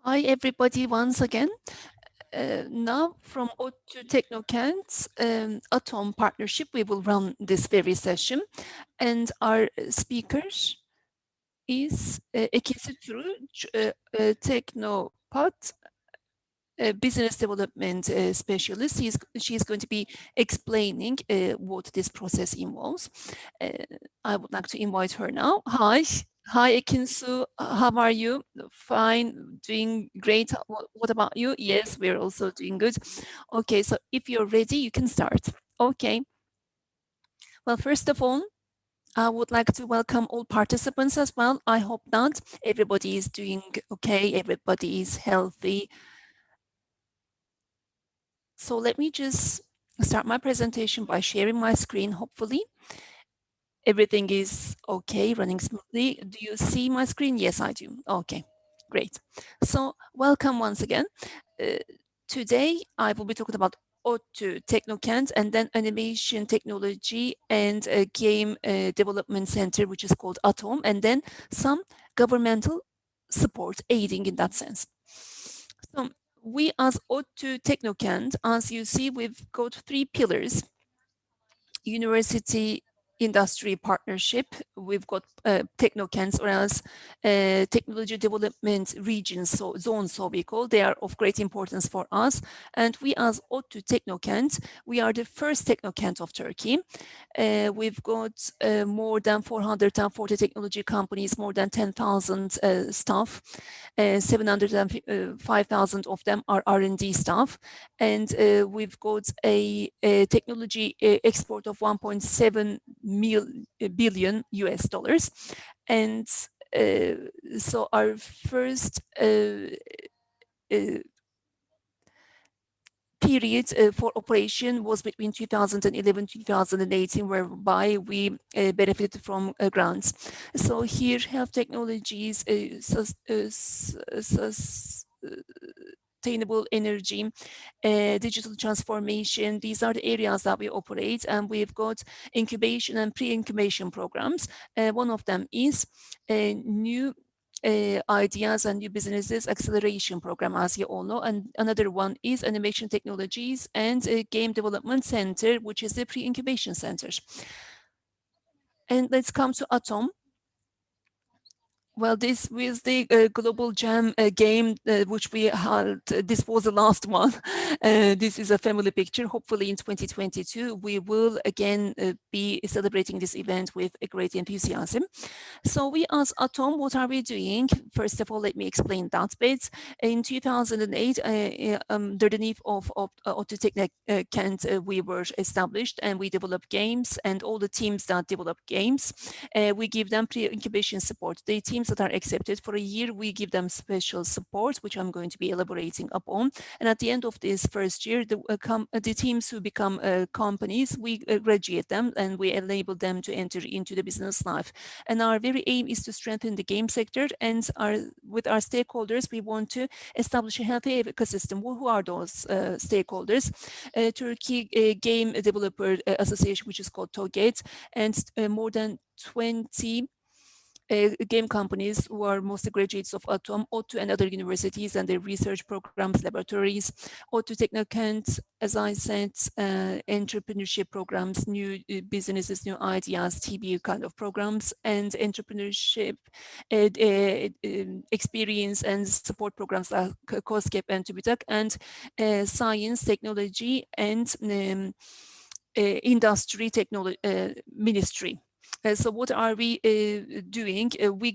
Hi, everybody, once again. Now from ODTU Teknokent Atom Partnership, we will run this very session. And our speaker is Ekinsu Turunç, Technoparks business development specialist. She's going to be explaining what this process involves. I would like to invite her now. Hi, Ekinsu. How are you? Fine, doing great. What about you? Yes, we're also doing good. Okay, so if you're ready, you can start. Okay. Well, first of all, I would like to welcome all participants as well. I hope that everybody is doing okay, everybody is healthy. So let me just start my presentation by sharing my screen, hopefully. Everything is okay, running smoothly. Do you see my screen? Yes, I do. Okay, great. So welcome once again. Today, I will be talking about ODTU Teknokent and then animation technology and a game development center, which is called Atom, and then some governmental support aiding in that sense. So we as ODTU Teknokent, as you see, we've got 3 pillars: university industry partnership, we've got Teknokents, or else technology development regions, so zones, so we call. They are of great importance for us. And we as ODTU Teknokent, we are the first Teknokent of Turkey. We've got more than 440 technology companies, more than 10,000 staff, 705,000 of them are R&D staff. And we've got a technology export of 1.7 billion US dollars. And so our first period for operation was between 2011 and 2018, whereby we benefited from grants. So here, health technologies, sustainable energy, digital transformation. These are the areas that we operate, and we've got incubation and pre-incubation programs. One of them is a new ideas and new businesses acceleration program, as you all know, and another one is animation technologies and a game development center, which is the pre-incubation center. And let's come to Atom. Well, this was the Global Jam game which we had. This was the last one. This is a family picture. Hopefully in 2022, we will again be celebrating this event with a great enthusiasm. So we as Atom, what are we doing? First of all, let me explain that bit. In 2008, under the name of ODTU Teknokent, we were established and we developed games, and all the teams that develop games, we give them pre-incubation support. The teams that are accepted for a year, we give them special support, which I'm going to be elaborating upon. And at the end of this first year, the teams who become companies, we graduate them and we enable them to enter into the business life. And our very aim is to strengthen the game sector, and with our stakeholders, we want to establish a healthy ecosystem. Who are those stakeholders? Turkey Game Developer Association, which is called TOGATE, and more than 20 game companies who are mostly graduates of Atom, ODTU and other universities and their research programs, laboratories, ODTU Teknokent, as I said, entrepreneurship programs, new businesses, new ideas, TB kind of programs, and entrepreneurship experience and support programs like COSGAP and TÜBİTAK, and science, technology, and industry technology ministry. So what are we doing? We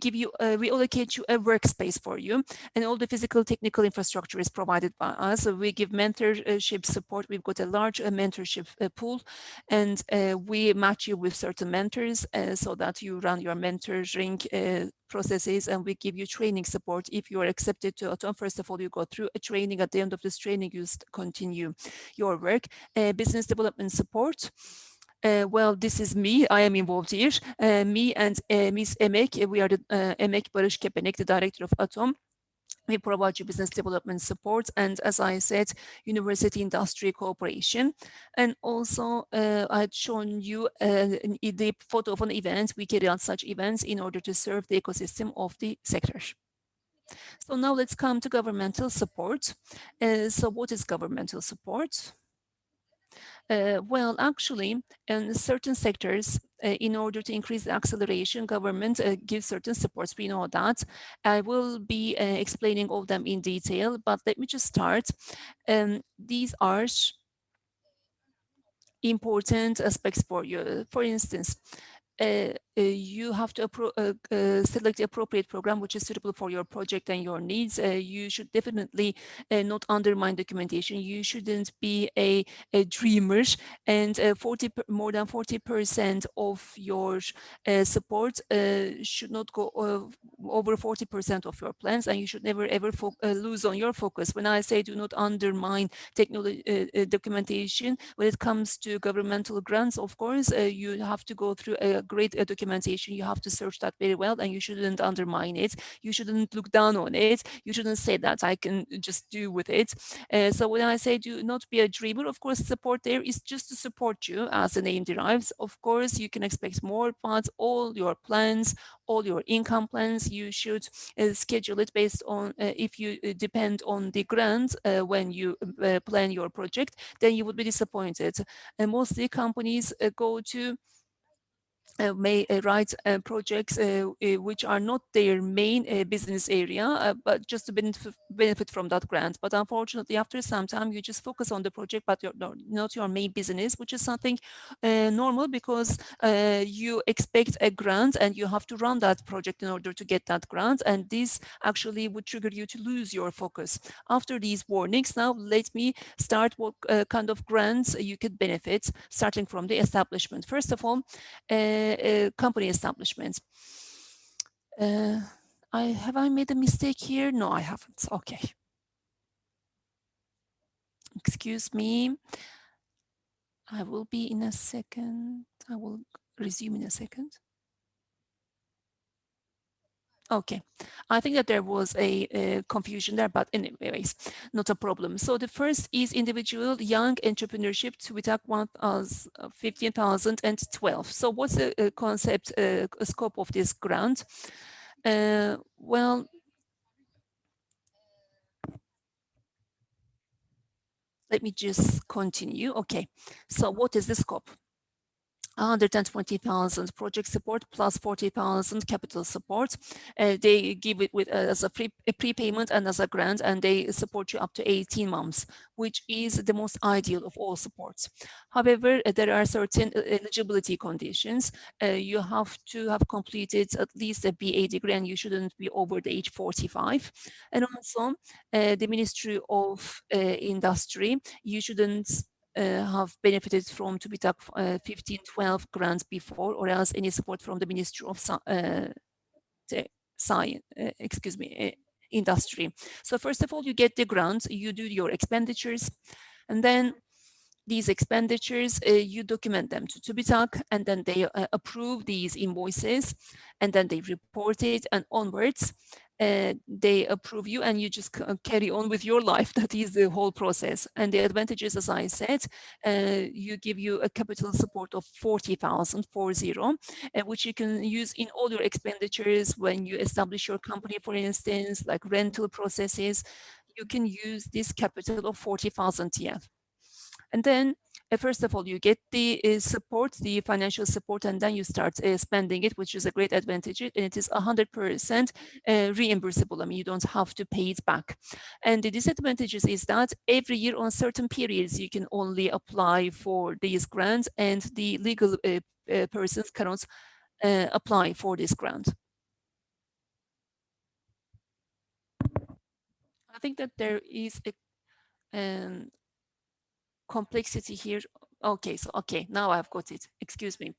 allocate you a workspace for you, and all the physical technical infrastructure is provided by us. So we give mentorship support. We've got a large mentorship pool, and we match you with certain mentors so that you run your mentoring processes, and we give you training support. If you are accepted to Atom, first of all, you go through a training. At the end of this training, you continue your work. Business development support. Well, this is me. I am involved here. Me and Ms. Emek, we are the Emek Barış Kepenek, the director of Atom. We provide you business development support, and as I said, university industry cooperation. And also, I had shown you the photo of an event. We carry out such events in order to serve the ecosystem of the sector. So now let's come to governmental support. So what is governmental support? Well, actually, in certain sectors, in order to increase the acceleration, government gives certain supports. We know that. I will be explaining all of them in detail, but let me just start. These are important aspects for you. For instance, you have to select the appropriate program which is suitable for your project and your needs. You should definitely not undermine documentation. You shouldn't be a dreamer, and more than 40% of your support should not go over 40% of your plans, and you should never ever lose on your focus. When I say do not undermine technology documentation, when it comes to governmental grants, of course, you have to go through a great documentation. You have to search that very well, and you shouldn't undermine it. You shouldn't look down on it. You shouldn't say that I can just do with it. So when I say do not be a dreamer, of course, support there is just to support you, as the name derives. Of course, you can expect more, but all your plans, all your income plans, you should schedule it based on, if you depend on the grant when you plan your project, then you would be disappointed. And mostly companies go to may write projects which are not their main business area, but just to benefit from that grant. But unfortunately, after some time, you just focus on the project, but not your main business, which is something normal, because you expect a grant and you have to run that project in order to get that grant. And this actually would trigger you to lose your focus. After these warnings, now let me start what kind of grants you could benefit, starting from the establishment. First of all, company establishments. Have I made a mistake here? No, I haven't. Okay. Excuse me. I will be in a second. I will resume in a second. Okay, I think that there was a confusion there, but anyways, not a problem. So the first is individual young entrepreneurship to WITAC 15,012. So what's the concept, scope of this grant? Well, let me just continue. Okay, so what is the scope? 120,000 project support plus 40,000 capital support. They give it with as a prepayment and as a grant, and they support you up to 18 months, which is the most ideal of all supports. However, there are certain eligibility conditions. You have to have completed at least a BA degree, and you shouldn't be over the age 45. And also, the Ministry of Industry, you shouldn't have benefited from TÜBİTAK 1512 grants before, or else any support from the Ministry of Science, Industry. So first of all, you get the grant, you do your expenditures, and then these expenditures, you document them to TÜBİTAK, and then they approve these invoices, and then they report it, and onwards, they approve you, and you just carry on with your life. That is the whole process. And the advantages, as I said, you give you a capital support of 40,000, which you can use in all your expenditures when you establish your company, for instance, like rental processes. You can use this capital of 40,000 TF. And then, first of all, you get the support, the financial support, and then you start spending it, which is a great advantage. And it is 100% reimbursable. I mean, you don't have to pay it back. And the disadvantages is that every year on certain periods, you can only apply for these grants, and the legal persons cannot apply for this grant. I think that there is a complexity here. Okay, so okay, now I've got it. Excuse me.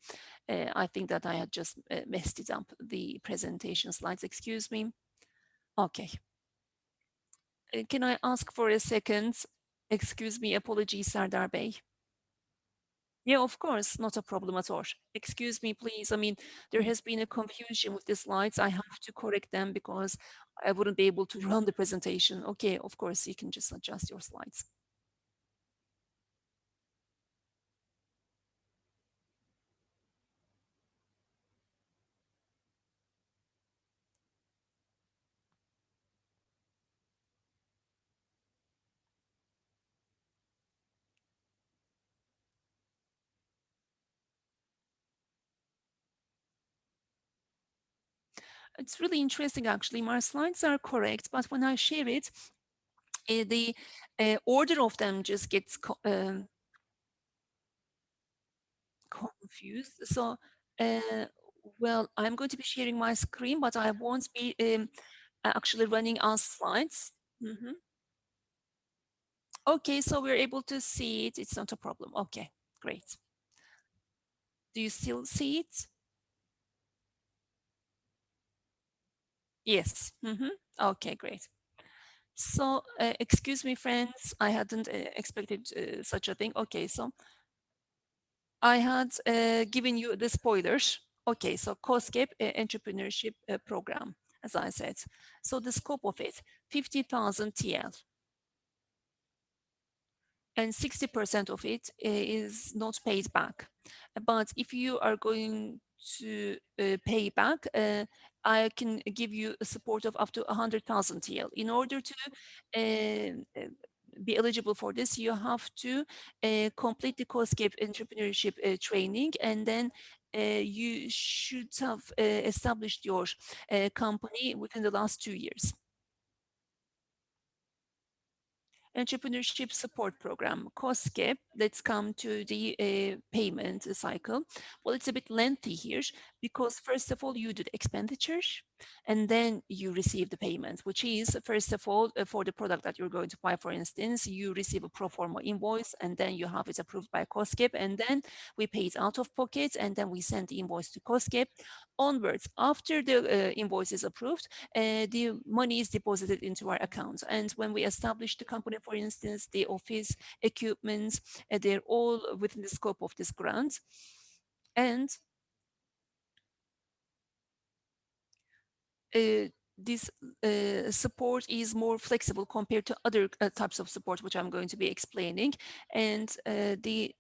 I think that I had just messed it up, the presentation slides. Excuse me. Okay. Can I ask for a second? Excuse me, apologies, Sardar Bey. Yeah, of course, not a problem at all. Excuse me, please. I mean, there has been a confusion with the slides. I have to correct them because I wouldn't be able to run the presentation. Okay, of course, you can just adjust your slides. It's really interesting, actually. My slides are correct, but when I share it, the order of them just gets confused. So, uh, well, I'm going to be sharing my screen, but I won't be actually running on slides. Mhm. Okay, so we're able to see it. It's not a problem. Okay, great. Do you still see it? Yes. Okay, great. So, excuse me, friends, I hadn't expected such a thing. Okay, so I had given you the spoilers. Okay, so COSGAP entrepreneurship program, as I said. So the scope of it, 50,000 TL, and 60% of it is not paid back. But if you are going to pay back, I can give you a support of up to 100,000 TL. In order to be eligible for this, you have to complete the COSGAP entrepreneurship training, and then you should have established your company within the last 2 years. Entrepreneurship support program, COSGAP. Let's come to the payment cycle. Well, it's a bit lengthy here because first of all, you do the expenditures and then you receive the payment, which is first of all, for the product that you're going to buy, for instance, you receive a pro forma invoice and then you have it approved by COSGAP, and then we pay it out of pocket and then we send the invoice to COSGAP. Onwards, after the invoice is approved, the money is deposited into our account. And when we establish the company, for instance, the office equipment, they're all within the scope of this grant. And uh, this support is more flexible compared to other types of support, which I'm going to be explaining. And the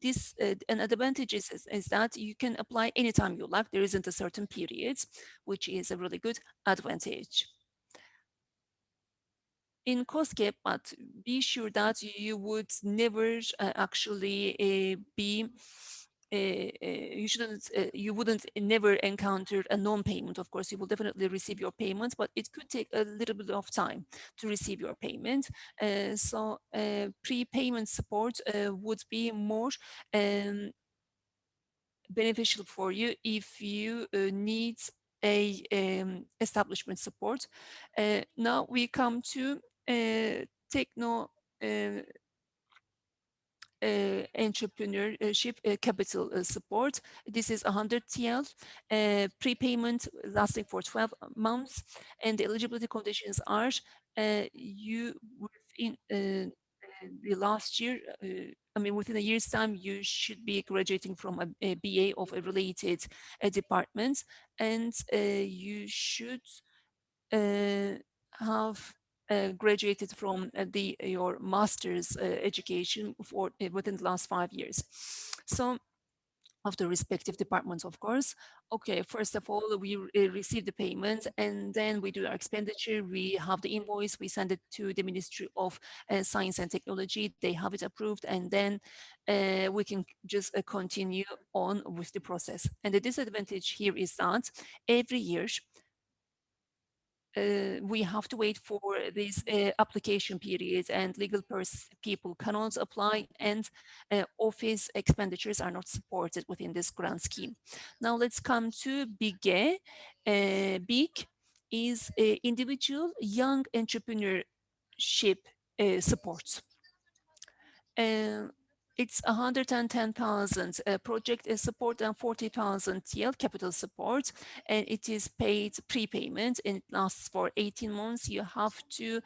this an advantage is that you can apply anytime you like. There isn't a certain period, which is a really good advantage in COSGAP, but be sure that you would never actually be you wouldn't never encounter a non-payment. Of course, you will definitely receive your payment, but it could take a little bit of time to receive your payment. So prepayment support would be more um, beneficial for you if you need a establishment support. Now we come to techno uh, entrepreneurship capital support. This is 100 TL, prepayment lasting for 12 months, and the eligibility conditions are you within the last year, I mean, within a year's time, you should be graduating from a BA of a related department, and you should uh, have graduated from your master's education for within the last 5 years. So of the respective departments, of course. Okay, first of all, we receive the payment and then we do our expenditure. We have the invoice, we send it to the Ministry of Science and Technology. They have it approved, and then we can just continue on with the process. And the disadvantage here is that every year we have to wait for this application period, and legal people cannot apply, and office expenditures are not supported within this grant scheme. Now let's come to BIG. BIG is individual young entrepreneurship support. Uh, it's 110,000 project support and 40,000 TL capital support, and it is paid prepayment and it lasts for 18 months. You have to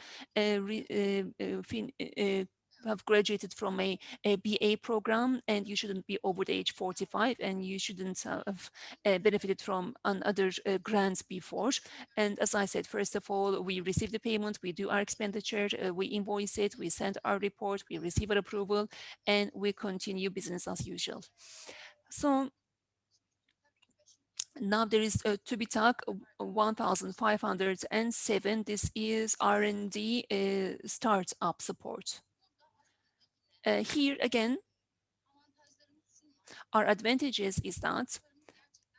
have graduated from a BA program, and you shouldn't be over the age 45, and you shouldn't have benefited from other grants before. And as I said, first of all, we receive the payment, we do our expenditure, we invoice it, we send our report, we receive our approval, and we continue business as usual. So now there is TÜBİTAK 1507. This is R&D startup support. Here again, our advantages is that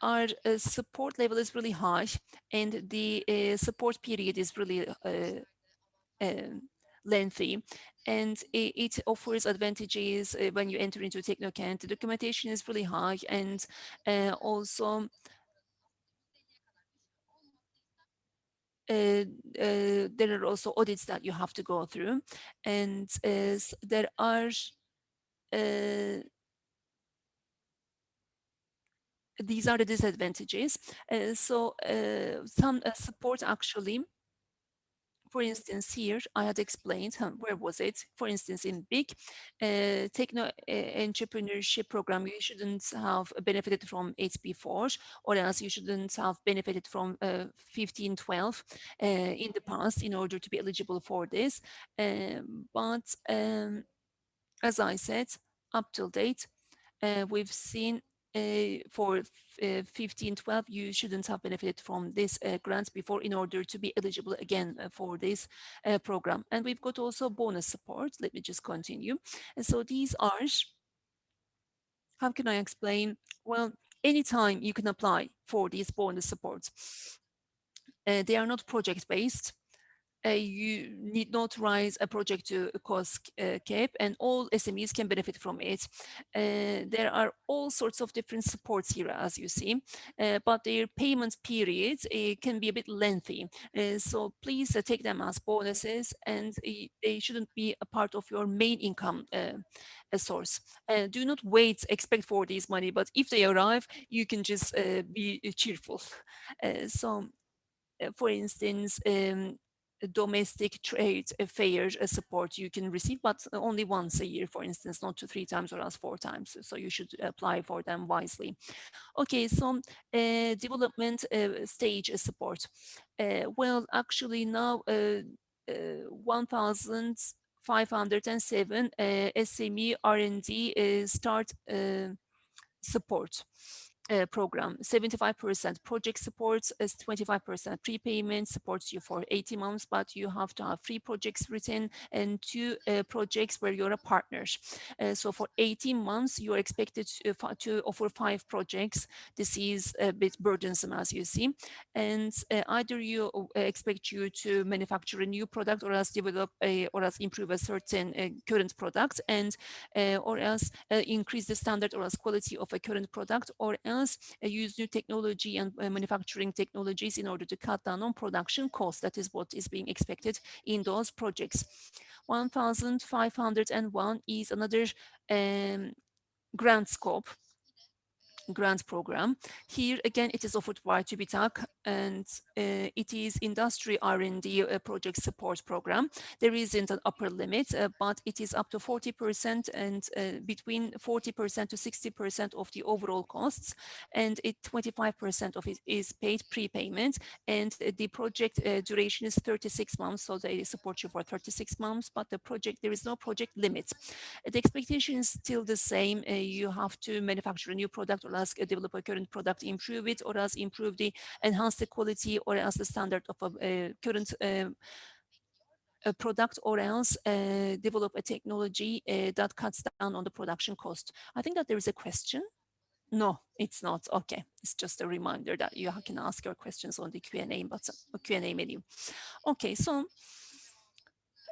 our support level is really high, and the support period is really lengthy, and it offers advantages when you enter into Teknokent. The documentation is really high, and also there are also audits that you have to go through, and there are uh, these are the disadvantages. Some support actually, for instance, here I had explained, where was it? For instance, in big techno entrepreneurship program, you shouldn't have benefited from it before, or else you shouldn't have benefited from 1512 in the past in order to be eligible for this. But as I said, up till date, we've seen for 1512, you shouldn't have benefited from this grant before in order to be eligible again for this program. And we've got also bonus support. Let me just continue. And so these are, how can I explain? Well, anytime you can apply for these bonus supports. They are not project-based. You need not raise a project to cost cap, and all SMEs can benefit from it. There are all sorts of different supports here, as you see, but their payment periods can be a bit lengthy. So please take them as bonuses, and they shouldn't be a part of your main income source. Do not wait, expect for this money, but if they arrive, you can just be cheerful. So for instance, domestic trade fairs support you can receive, but only once a year, for instance, not 3 times or else 4 times. So you should apply for them wisely. Okay, so development stage support. Well, actually now 1,507 SME R&D start support program. 75% project supports, as 25% prepayment supports you for 80 months, but you have to have 3 projects written and 2 projects where you're a partner. So for 18 months, you're expected to offer 5 projects. This is a bit burdensome, as you see. And either you expect you to manufacture a new product, or else develop or else improve a certain current product, and or else increase the standard or else quality of a current product, or else use new technology and manufacturing technologies in order to cut down on production costs. That is what is being expected in those projects. 1,501 is another grant scope, grant program. Here again, it is offered by TÜBİTAK, and it is industry R&D project support program. There isn't an upper limit, but it is up to 40% and between 40% to 60% of the overall costs, and 25% of it is paid prepayment, and the project duration is 36 months, so they support you for 36 months, but there is no project limit. The expectation is still the same. You have to manufacture a new product, or else develop a current product, improve it, or else enhance the quality, or else the standard of a current a product, or else develop a technology that cuts down on the production cost. I think that there is a question. No, it's not. Okay, it's just a reminder that you can ask your questions on the Q&A button, Q&A menu. Okay, so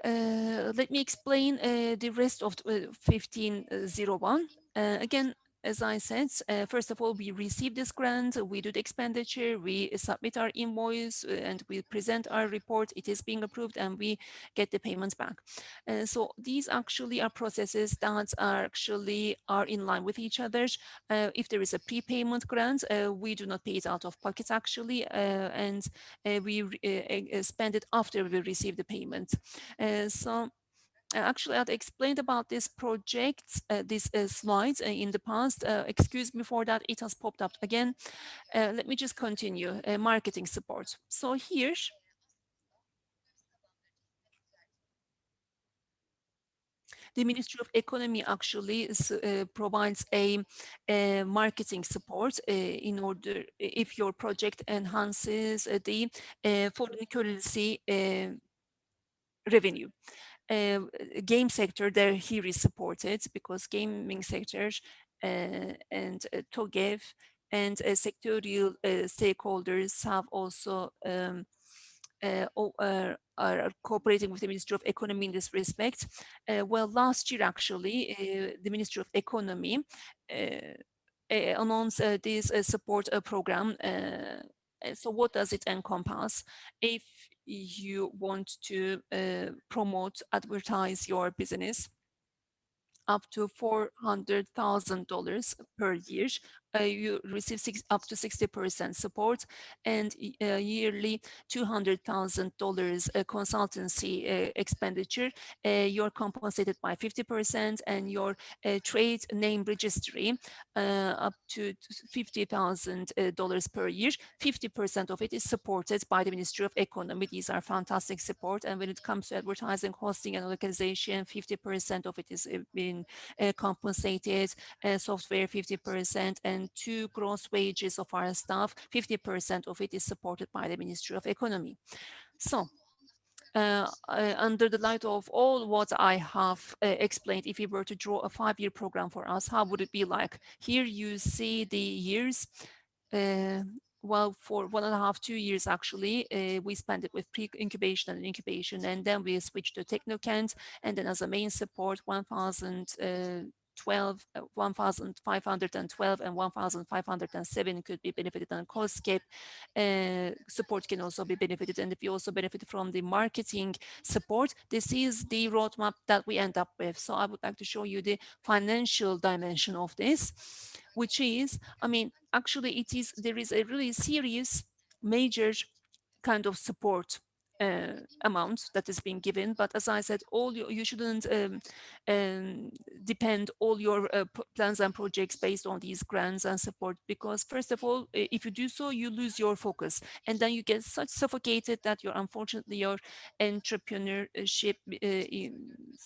let me explain the rest of 1501. Again, as I said, first of all, we receive this grant, we do the expenditure, we submit our invoice, and we present our report. It is being approved, and we get the payments back. So these actually are processes that are in line with each other. If there is a prepayment grant, we do not pay it out of pocket actually, and we spend it after we receive the payment. So actually, I'd explained about this project, these slides in the past. Excuse me for that, it has popped up again. Let me just continue. Marketing support. So here, the Ministry of Economy actually provides a marketing support in order, if your project enhances the foreign currency revenue. Game sector there here is supported, because gaming sector and TOGEV and sectorial stakeholders have also are cooperating with the Ministry of Economy in this respect. Well, last year actually, the Ministry of Economy announced this support program. So what does it encompass? If you want to promote, advertise your business, up to $400,000 per year. You receive up to 60% support, and yearly $200,000 consultancy expenditure. You're compensated by 50%, and your trade name registry up to $50,000 per year. 50% of it is supported by the Ministry of Economy. These are fantastic support. And when it comes to advertising, hosting, and localization, 50% of it is being compensated, software 50%, and to gross wages of our staff, 50% of it is supported by the Ministry of Economy. So under the light of all what I have explained, if we were to draw a 5-year program for us, how would it be like? Here you see the years. Well, for 1.5, 2 years actually, we spent it with pre-incubation and incubation, and then we switched to Teknokent, and then as a main support, 1,512 and 1,507 could be benefited, and COSCAPE support can also be benefited. And if you also benefit from the marketing support, this is the roadmap that we end up with. So I would like to show you the financial dimension of this, which is, I mean, actually there is a really serious, major kind of support amount that is being given. But as I said, you shouldn't depend all your plans and projects based on these grants and support, because first of all, if you do so, you lose your focus, and then you get such suffocated that unfortunately your entrepreneurship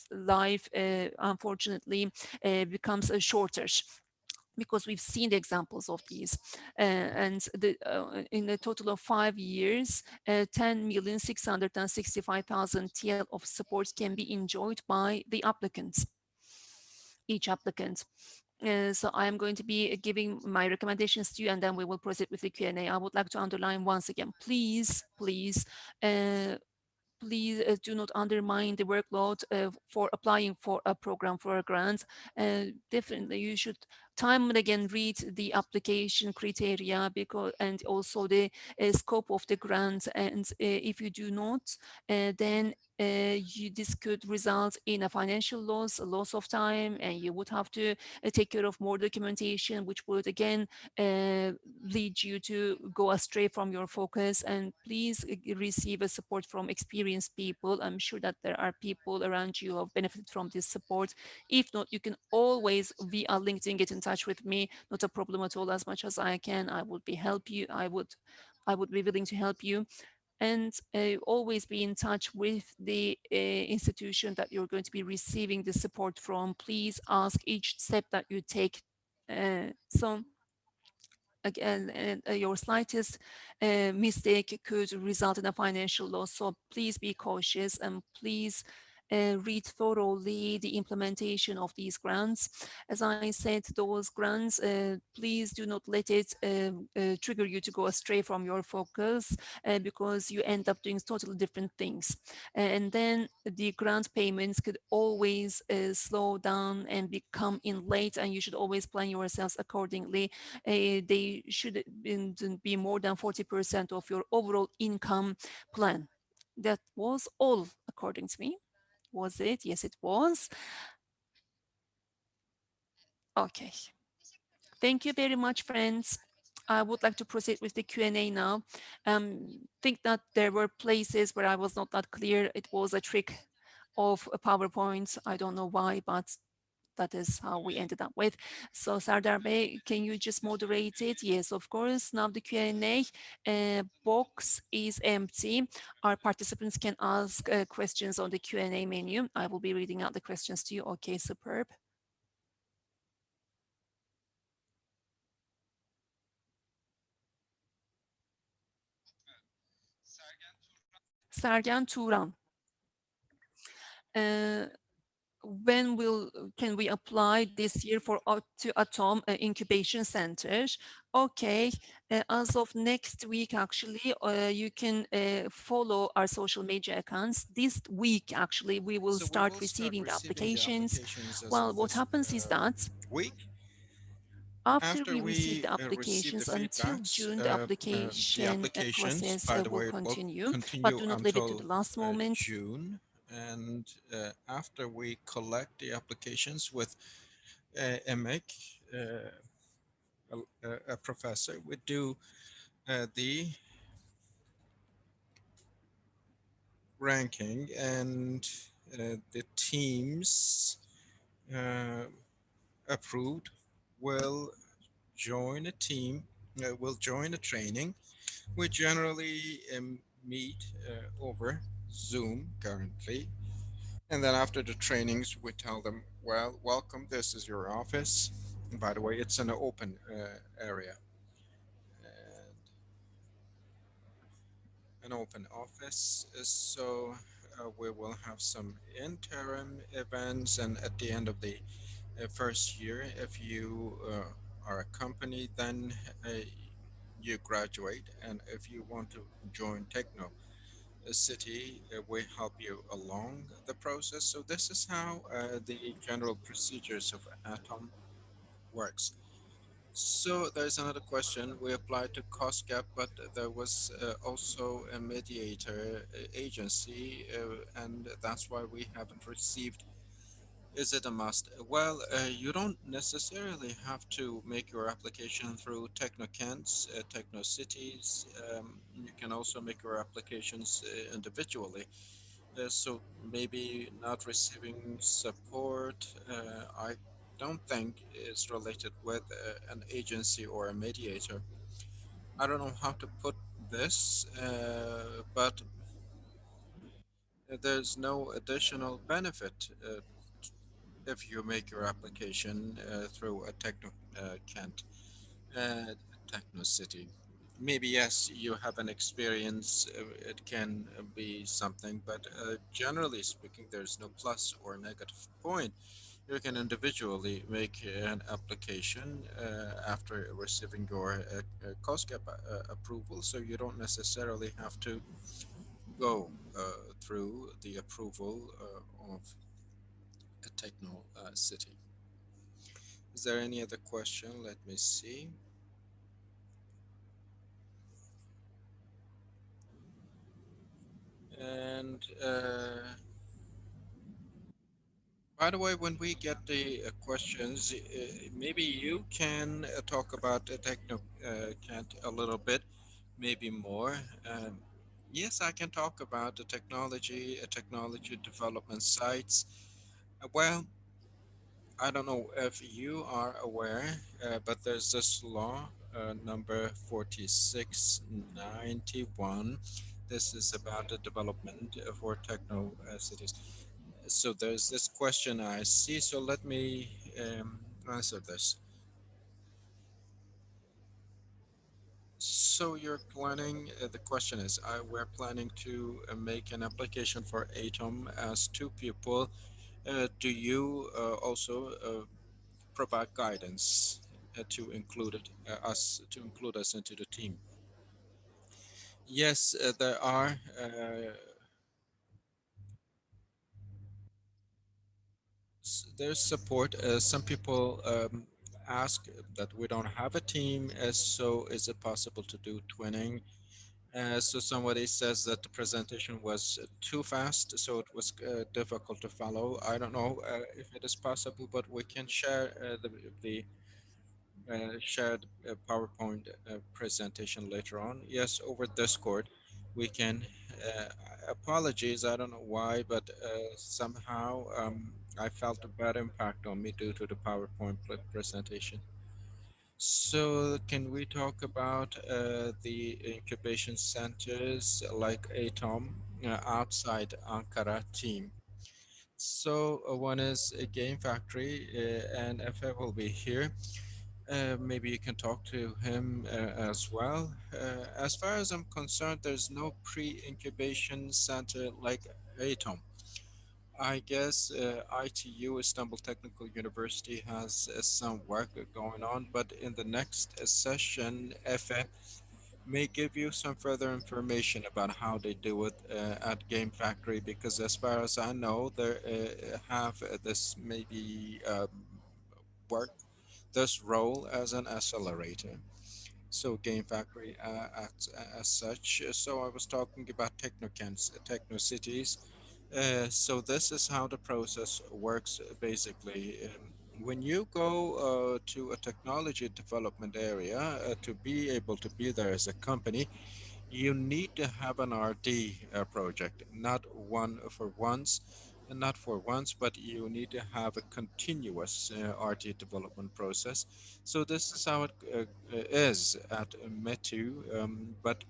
life unfortunately becomes shorter, because we've seen the examples of these. And in a total of 5 years, 10,665,000 TL of support can be enjoyed by the applicants, each applicant. So I am going to be giving my recommendations to you, and then we will proceed with the Q&A. I would like to underline once again, please do not undermine the workload for applying for a program, for a grant. Definitely you should time and again read the application criteria, and also the scope of the grant. And if you do not, then this could result in a financial loss, a loss of time, and you would have to take care of more documentation, which would again lead you to go astray from your focus. And please receive a support from experienced people. I'm sure that there are people around you who have benefited from this support. If not, you can always via LinkedIn get in touch with me. Not a problem at all. As much as I can, I would be willing to help you. And always be in touch with the institution that you're going to be receiving the support from. Please ask each step that you take. So again, your slightest mistake could result in a financial loss. So please be cautious, and please read thoroughly the implementation of these grants. As I said, those grants, please do not let it trigger you to go astray from your focus, because you end up doing totally different things. And then the grant payments could always slow down and become in late, and you should always plan yourselves accordingly. They should be more than 40% of your overall income plan. That was all according to me. Was it? Yes, it was. Okay. Thank you very much, friends. I would like to proceed with the Q&A now. Think that there were places where I was not that clear. It was a trick of a PowerPoint. I don't know why, but that is how we ended up with. So Sardar Bey, can you just moderate it? Yes, of course. Now the Q&A box is empty. Our participants can ask questions on the Q&A menu. I will be reading out the questions to you. Okay, superb. Sergen Turan. when will can we apply this year for to Atom incubation center? Okay, as of next week, actually, you can follow our social media accounts. This week, actually, we will So we start will start receiving the receiving the applications. applications as Well, of what this happens is that week. after After we receive we the receive the applications until feedbacks, June, the the application applications, process by the will way, will continue, but continue do not leave it to the until last moment. June. And after we collect the applications with a MEC, a professor, we do the ranking, and the teams uh, approved will join a team, will join a training. We generally meet over Zoom currently. And then after the trainings, we tell them, well, welcome, this is your office. And by the way, it's an open area, and an open office. So we will have some interim events. And at the end of the first year, if you are a company, then you graduate. And if you want to join Techno City, we help you along the process. So this is how the general procedures of Atom works. So there's another question. We applied to cost gap, but there was also a mediator agency, and that's why we haven't received. Is it a must? Well, you don't necessarily have to make your application through Teknokents, Technocities. You can also make your applications individually. So maybe not receiving support, I don't think is related with an agency or a mediator. I don't know how to put this, but there's no additional benefit if you make your application through a Technokent uh, Techno City. Maybe yes, you have an experience. It can be something, but generally speaking, there's no plus or negative point. You can individually make an application after receiving your cost cap approval, so you don't necessarily have to go through the approval of a Techno City. Is there any other question? Let me see. And by the way, when we get the questions, maybe you can talk about the Technocant a little bit, maybe more. Um, yes, I can talk about the technology development sites. Well, I don't know if you are aware, but there's this law, number 4691. This is about the development for techno cities. So there's this question I see. So let me answer this. So you're planning, the question is, we're planning to make an application for ATOM as two people. Do you also provide guidance to include us into the team? Yes, there are. There's support. Some people ask that we don't have a team, so is it possible to do twinning? So somebody says that the presentation was too fast, so it was difficult to follow. I don't know if it is possible, but we can share the shared PowerPoint presentation later on. Yes, over Discord, we can. Uh, Apologies, I don't know why, but somehow I felt a bad impact on me due to the PowerPoint presentation. So, can we talk about the incubation centers like ATOM outside Ankara team? So, one is a game factory, and Efe will be here. Maybe you can talk to him as well. As far as I'm concerned, there's no pre incubation center like ATOM. I guess ITU, Istanbul Technical University, has some work going on, but in the next session, Efe may give you some further information about how they do it at Game Factory, because as far as I know, they have this maybe work, this role as an accelerator. So Game Factory as such. So I was talking about Technokents, Techno cities. So this is how the process works basically. When you go to a technology development area to be able to be there as a company, you need to have an RD project, not one for once, and not for once, but you need to have a continuous RD development process. So this is how it is at METU, but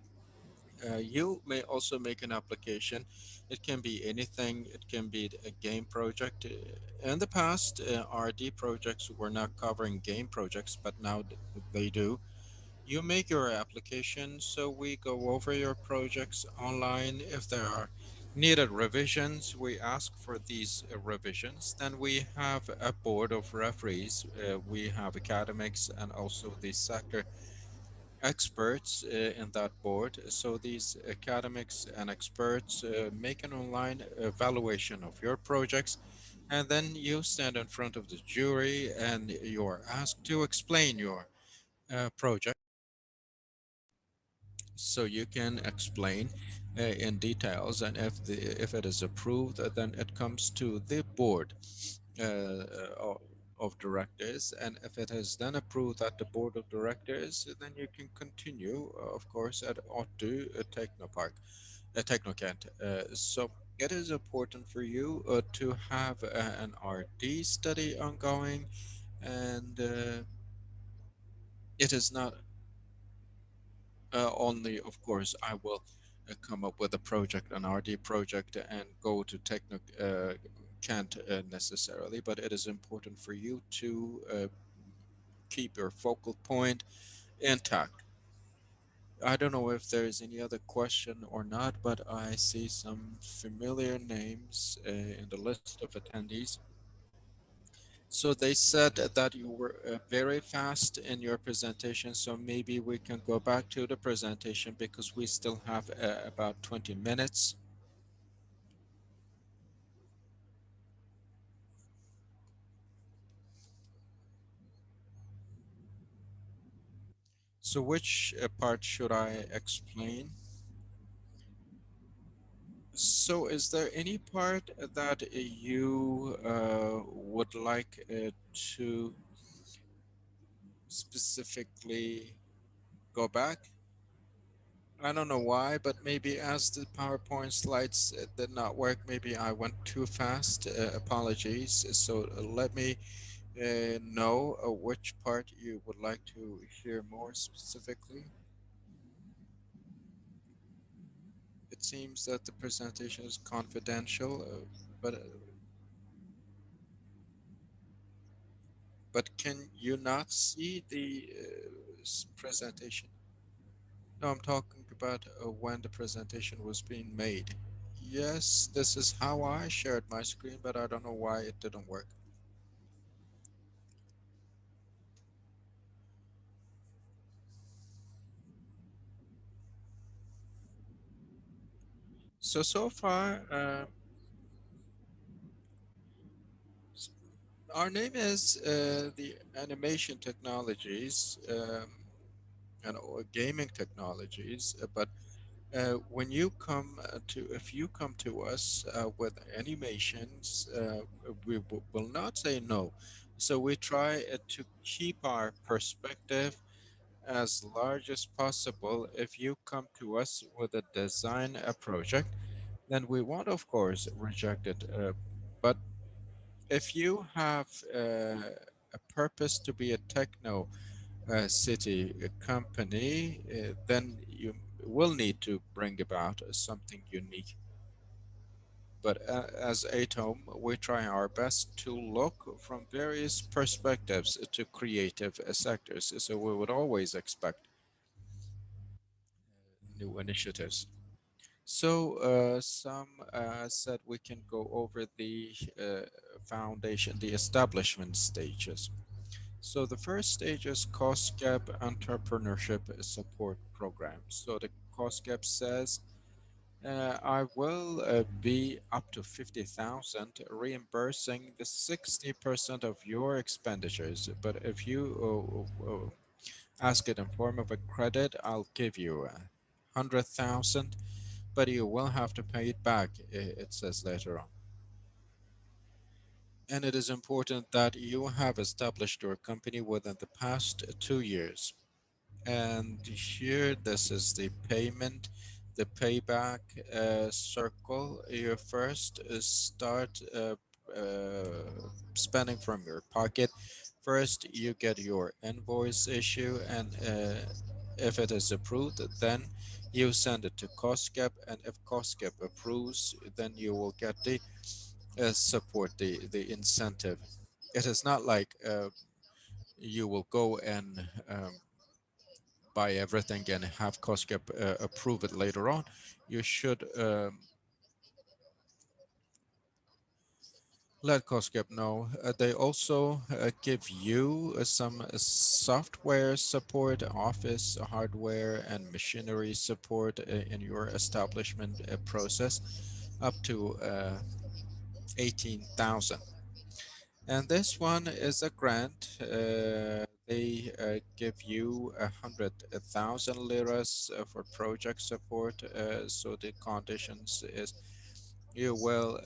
you may also make an application. It can be anything. It can be a game project. In the past, RD projects were not covering game projects, but now they do. You make your application, so we go over your projects online. If there are needed revisions, we ask for these revisions. Then we have a board of referees. We have academics and also the sector experts in that board. So these academics and experts make an online evaluation of your projects, and then you stand in front of the jury and you're asked to explain your project. So you can explain in details, and if it is approved, then it comes to the board of directors, and if it is then approved at the board of directors, then you can continue, of course, at ODTU Technopark, Teknokent. So it is important for you to have an RD study ongoing, and it is not only, of course, I will come up with a project, an RD project, and go to Techno can't necessarily, but it is important for you to keep your focal point intact. I don't know if there is any other question or not, but I see some familiar names in the list of attendees. So they said that you were very fast in your presentation, so maybe we can go back to the presentation because we still have about 20 minutes. So which part should I explain? So is there any part that you would like to specifically go back? I don't know why, but maybe as the PowerPoint slides did not work, maybe I went too fast. Apologies. So let me know which part you would like to hear more specifically. It seems that the presentation is confidential, but can you not see the presentation? No, I'm talking about when the presentation was being made. Yes, this is how I shared my screen, but I don't know why it didn't work. So far, our name is the Animation Technologies and Gaming Technologies, but when you come if you come to us with animations, we will not say no. So we try to keep our perspective as large as possible. If you come to us with a design a project, then we won't, of course, reject it. But if you have a purpose to be a techno city company, then you will need to bring about something unique. But as Atom, we try our best to look from various perspectives to creative sectors. So we would always expect new initiatives. Some said we can go over the foundation, the establishment stages. So the first stage is cost gap entrepreneurship support program. So the cost gap says I will be up to 50,000 reimbursing the 60% of your expenditures. But if you ask it in form of a credit, I'll give you 100,000, but you will have to pay it back, it says later on. And it is important that you have established your company within the past 2 years. And here, this is the payment, the payback circle. You first start spending from your pocket. First, you get your invoice issue, and if it is approved, then you send it to CostGap, and if CostGap approves, then you will get the support, the incentive. It is not like you will go and buy everything and have COSGAP approve it later on. You should let COSGAP know. They also give you some software support, office hardware and machinery support in your establishment process up to 18,000. And this one is a grant. They give you 100,000 liras for project support. So the conditions is you will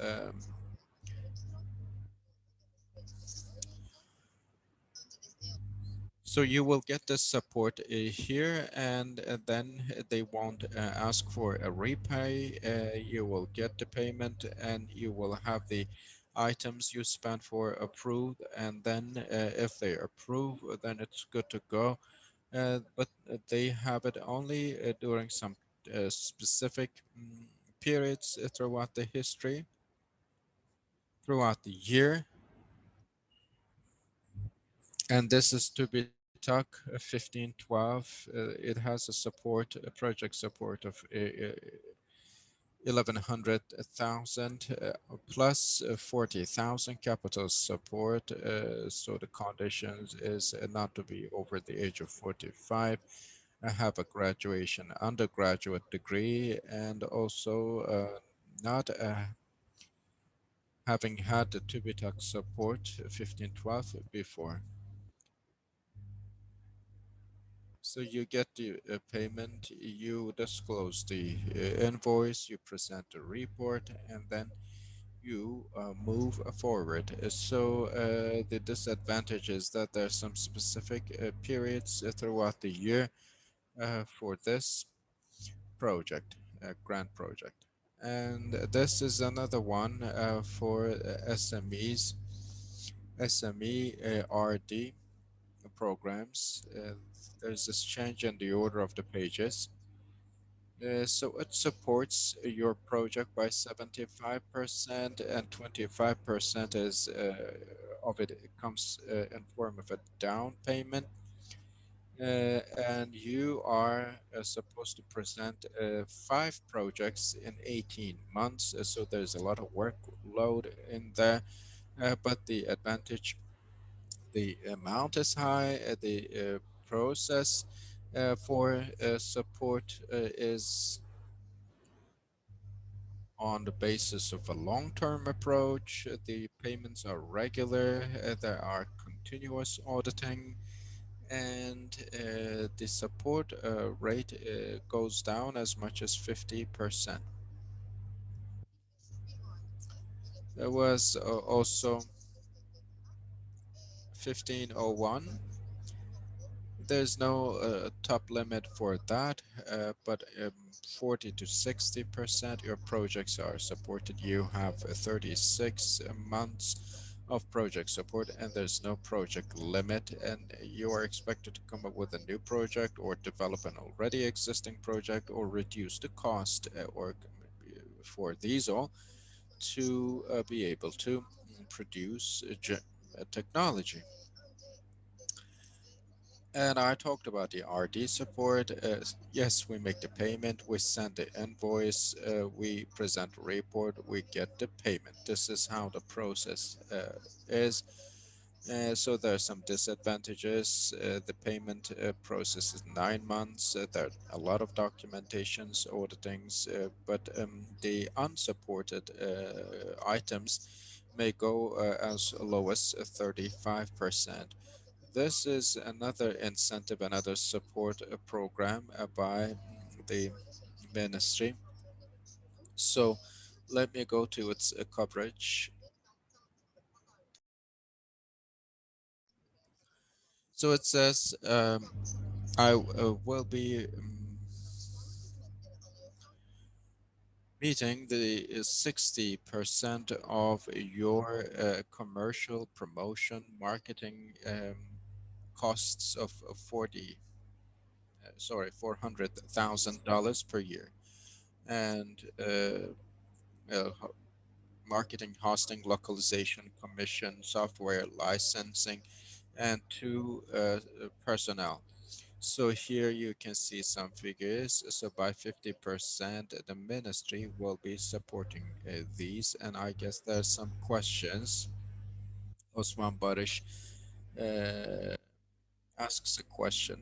you will get the support here, and then they won't ask for a repay. You will get the payment, and you will have the items you spent for approved. And then if they approve, then it's good to go. But they have it only during some specific periods throughout the history, throughout the year. And this is to be talk 1512. It has a support, a project support of 1100,000 plus 40,000 capital support. So the conditions is not to be over the age of 45, have a graduation undergraduate degree, and also not having had the Tubitak support 1512 before. So you get the payment, you disclose the invoice, you present the report, and then you move forward. The disadvantage is that there's some specific periods throughout the year for this project, grant project. And this is another one for SMEs, SME RD programs. There's this change in the order of the pages. So it supports your project by 75%, and 25% is of it, it comes in form of a down payment. And you are supposed to present 5 projects in 18 months. So there's a lot of workload in there, but the advantage, the amount is high, the process for support is on the basis of a long-term approach. The payments are regular, there are continuous auditing, and the support rate goes down as much as 50%. There was also 1501. There's no top limit for that, but 40 to 60% your projects are supported. You have 36 months of project support, and there's no project limit, and you are expected to come up with a new project or develop an already existing project or reduce the cost or for these all to be able to produce technology. And I talked about the RD support. Yes, we make the payment, we send the invoice, we present a report, we get the payment. This is how the process is. So there are some disadvantages. The payment process is 9 months. There are a lot of documentations, auditings, but the unsupported items may go as low as 35%. This is another incentive, another support program by the ministry. So let me go to its coverage. So it says, I will be meeting the 60% of your commercial promotion marketing costs of 40, sorry, $400,000 per year. And marketing, hosting, localization, commission, software licensing, and two personnel. So here you can see some figures. So by 50%, the ministry will be supporting these. And I guess there's some questions. Osman Barish uh, asks a question.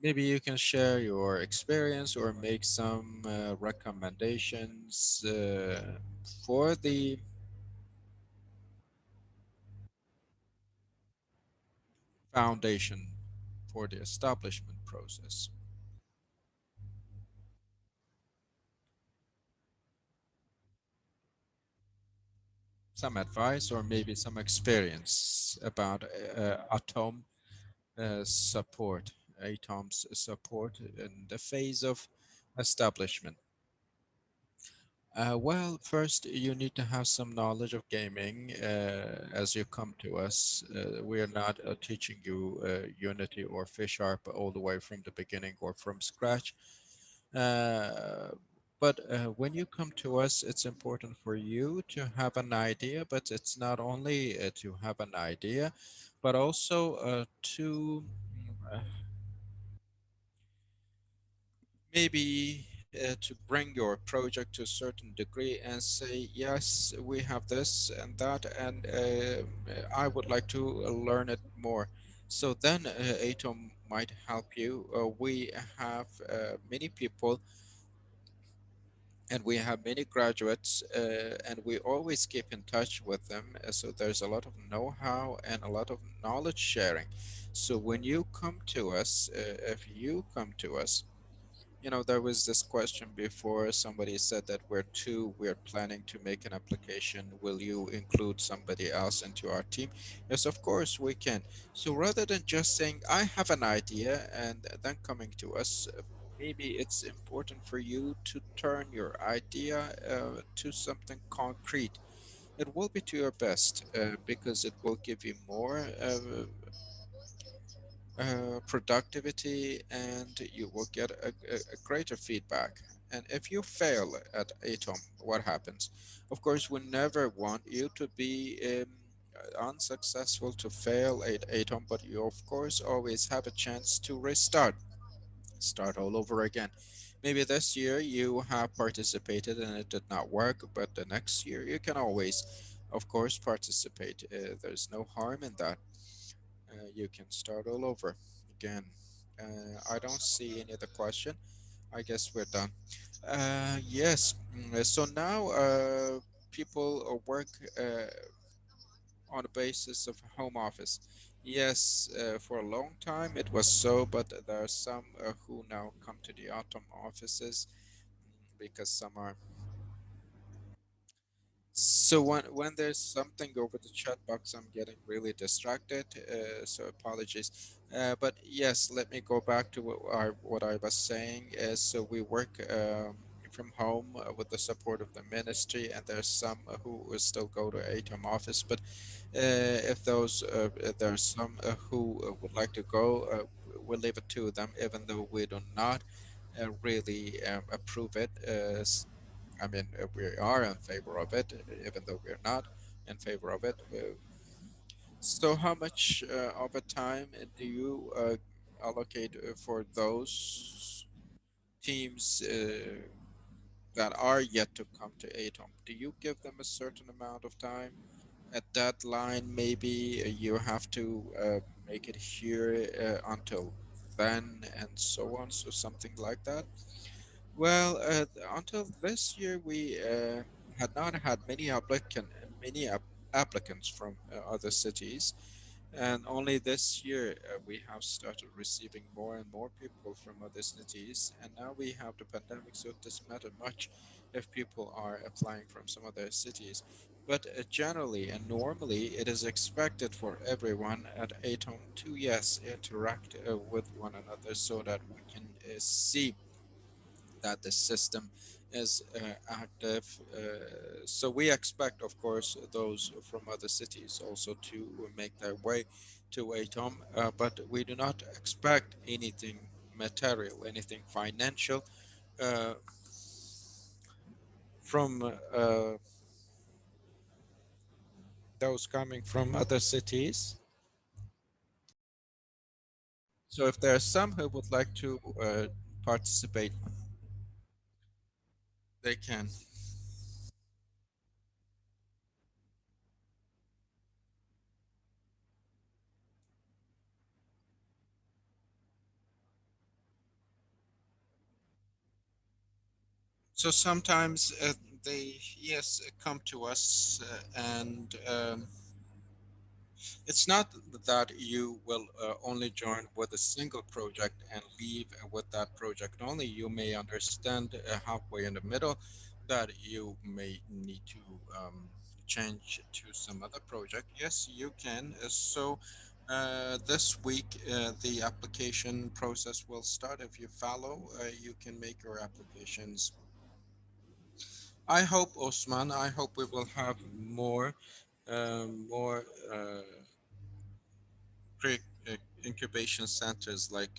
Maybe you can share your experience or make some recommendations for the foundation for the establishment process. Some advice or maybe some experience about Atom support, Atom's support in the phase of establishment. Well, first you need to have some knowledge of gaming as you come to us. We are not teaching you Unity or C# all the way from the beginning or from scratch. Uh, but when you come to us, it's important for you to have an idea, but it's not only to have an idea, but also to uh, maybe to bring your project to a certain degree and say, yes, we have this and that, and I would like to learn it more. So then Atom might help you. We have many people and we have many graduates and we always keep in touch with them, so there's a lot of know-how and a lot of knowledge sharing. So when you come to us, if you come to us, there was this question before. Somebody said that we're planning to make an application. Will you include somebody else into our team? Yes, of course we can. So rather than just saying, I have an idea and then coming to us, maybe it's important for you to turn your idea to something concrete. It will be to your best because it will give you more productivity and you will get a greater feedback. And if you fail at Atom, what happens? Of course, we never want you to be unsuccessful, to fail at Atom, but you, of course, always have a chance to restart, start all over again. Maybe this year you have participated and it did not work, but the next year you can always, of course, participate. There's no harm in that. You can start all over again. I don't see any other question. I guess we're done. Yes. So now people work on the basis of home office. Yes, for a long time it was so, but there are some who now come to the Atom offices because some are. So when there's something over the chat box, I'm getting really distracted. So apologies. But yes, let me go back to what I was saying. So we work from home with the support of the ministry, and there's some who will still go to ATOM office. But if there are some who would like to go, we'll leave it to them, even though we do not really approve it. I mean, we are in favor of it, even though we're not. in favor of it. So how much of a time do you allocate for those teams that are yet to come to ATOM? Do you give them a certain amount of time? A deadline, maybe you have to make it here until then, and so on, so something like that. Well, until this year, we had not had many applicants from other cities, and only this year we have started receiving more and more people from other cities. And now we have the pandemic, so it doesn't matter much if people are applying from some other cities. But generally and normally, it is expected for everyone at ATOM to, yes, interact with one another so that we can see that the system is active. So we expect, of course, those from other cities also to make their way to ATOM, but we do not expect anything material, anything financial uh, from those coming from other cities. So if there are some who would like to participate, they can. So sometimes they, yes, come to us and it's not that you will only join with a single project and leave with that project only. You may understand halfway in the middle that you may need to change to some other project. Yes, you can. This week, the application process will start. If you follow, you can make your applications. I hope, Osman, I hope we will have more pre incubation centers like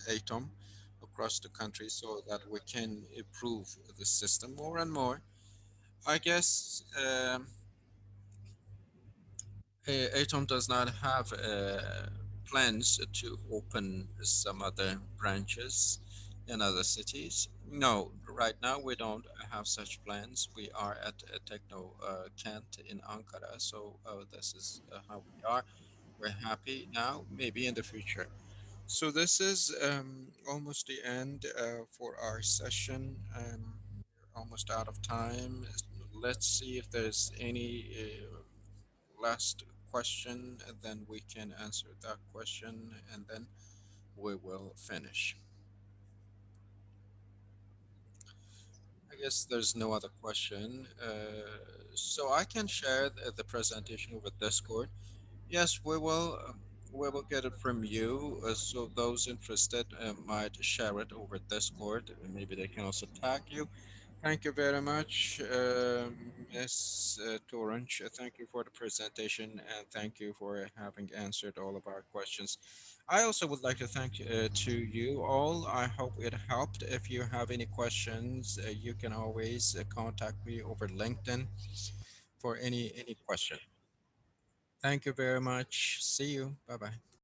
ATOM across the country so that we can improve the system more and more. I guess ATOM does not have plans to open some other branches in other cities. No, right now we don't have such plans. We are at Technokent in Ankara, so this is how we are. We're happy now, maybe in the future. So this is almost the end for our session. We're almost out of time. Let's see if there's any last question, and then we can answer that question, and then we will finish. I guess there's no other question. So I can share the presentation over Discord. Yes, we will get it from you. So those interested might share it over Discord. And maybe they can also tag you. Thank you very much, Ms. Turunç. Thank you for the presentation and thank you for having answered all of our questions. I also would like to thank to you all. I hope it helped. If you have any questions, you can always contact me over LinkedIn for any question. Thank you very much. See you. Bye bye.